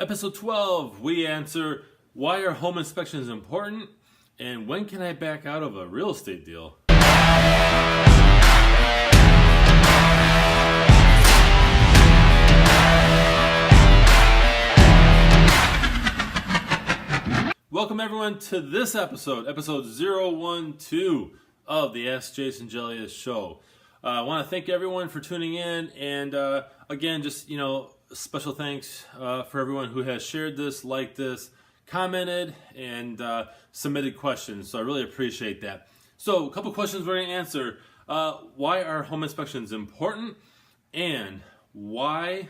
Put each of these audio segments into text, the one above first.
Episode 12, we answer why are home inspections important and when can I back out of a real estate deal? Welcome everyone to this episode 012 of the AskJasonGelios show. I want to thank everyone for tuning in, and again, just special thanks for everyone who has shared this, liked this, commented, and submitted questions. So I really appreciate that. So a couple questions we're going to answer. Why are home inspections important? And why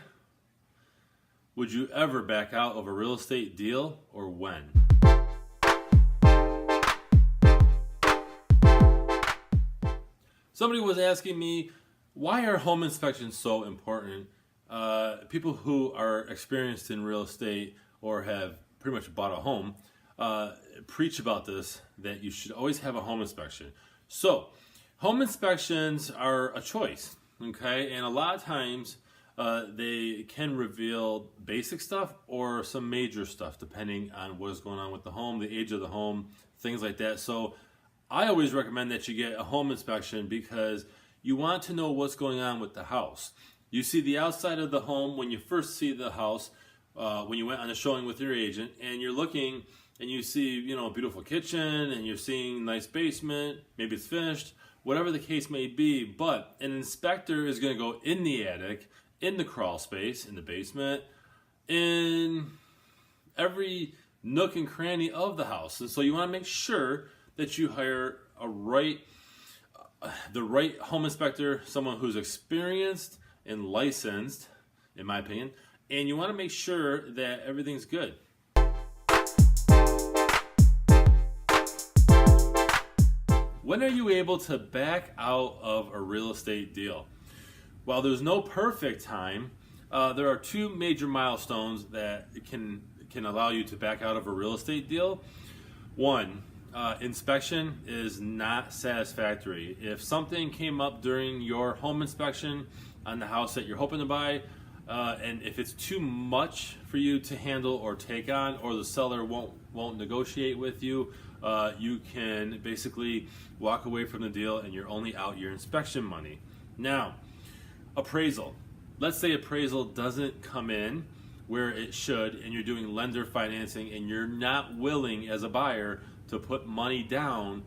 would you ever back out of a real estate deal, or when? Somebody was asking me, why are home inspections so important? People who are experienced in real estate or have pretty much bought a home preach about this, that you should always have a home inspection. So, home inspections are a choice, okay? And a lot of times they can reveal basic stuff or some major stuff, depending on what is going on with the home, the age of the home, things like that. So, I always recommend that you get a home inspection because you want to know what's going on with the house. You see the outside of the home when you first see the house, when you went on a showing with your agent, and you're looking and you see, a beautiful kitchen, and you're seeing nice basement, maybe it's finished, whatever the case may be. But an inspector is going to go in the attic, in the crawl space, in the basement, in every nook and cranny of the house. And so you want to make sure that you hire the right home inspector, someone who's experienced and licensed, in my opinion, and you want to make sure that everything's good. When are you able to back out of a real estate deal? While there's no perfect time, there are two major milestones that can allow you to back out of a real estate deal. One, inspection is not satisfactory. If something came up during your home inspection on the house that you're hoping to buy, and if it's too much for you to handle or take on, or the seller won't negotiate with you, you can basically walk away from the deal and you're only out your inspection money. Now, appraisal. Let's say appraisal doesn't come in where it should, and you're doing lender financing and you're not willing as a buyer to put money down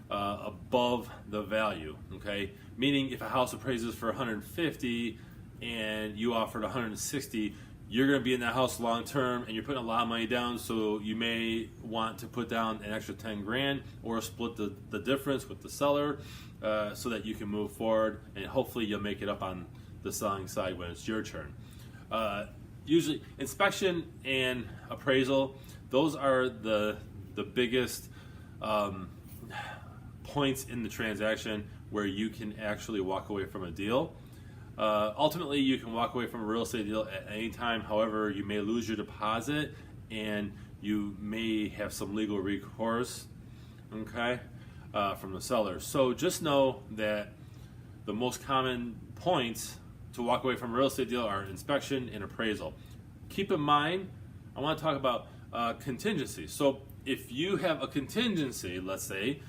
above the value, okay? Meaning if a house appraises for 150 and you offered 160, you're going to be in that house long term and you're putting a lot of money down, so you may want to put down an extra 10 grand or split the difference with the seller so that you can move forward, and hopefully you'll make it up on the selling side when it's your turn. Usually inspection and appraisal, those are the biggest points in the transaction where you can actually walk away from a deal. Ultimately, you can walk away from a real estate deal at any time. However, you may lose your deposit and you may have some legal recourse, okay, from the seller. So just know that the most common points to walk away from a real estate deal are inspection and appraisal. Keep in mind, I want to talk about contingency. So if you have a contingency, let's say,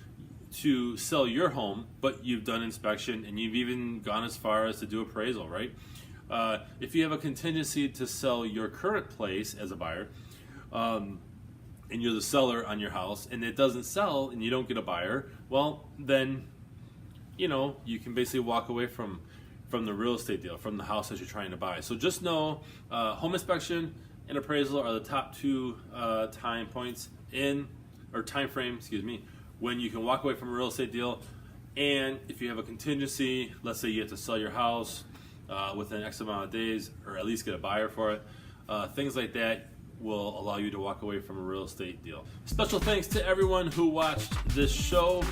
to sell your home, but you've done inspection and you've even gone as far as to do appraisal, right? If you have a contingency to sell your current place as a buyer, and you're the seller on your house, and it doesn't sell and you don't get a buyer, well, then, you can basically walk away from the real estate deal, from the house that you're trying to buy. So just know, home inspection and appraisal are the top two time frame, when you can walk away from a real estate deal. And if you have a contingency, let's say you have to sell your house within X amount of days, or at least get a buyer for it, things like that will allow you to walk away from a real estate deal. Special thanks to everyone who watched this show.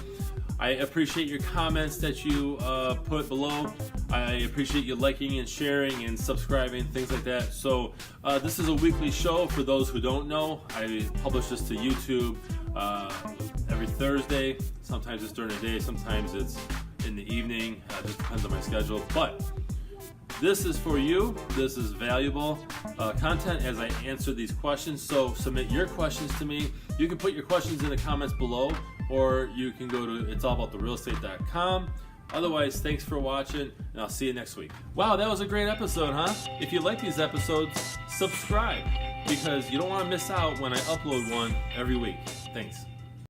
I appreciate your comments that you put below. I appreciate you liking and sharing and subscribing, things like that. So this is a weekly show. For those who don't know, I publish this to YouTube every Thursday. Sometimes it's during the day, sometimes it's in the evening. It just depends on my schedule. But This is for you. This is valuable content as I answer these questions. So submit your questions to me. You can put your questions in the comments below, or you can go to it'sallabouttherealestate.com. Otherwise, thanks for watching, and I'll see you next week. Wow, that was a great episode, huh? If you like these episodes, subscribe, because you don't want to miss out when I upload one every week. Thanks.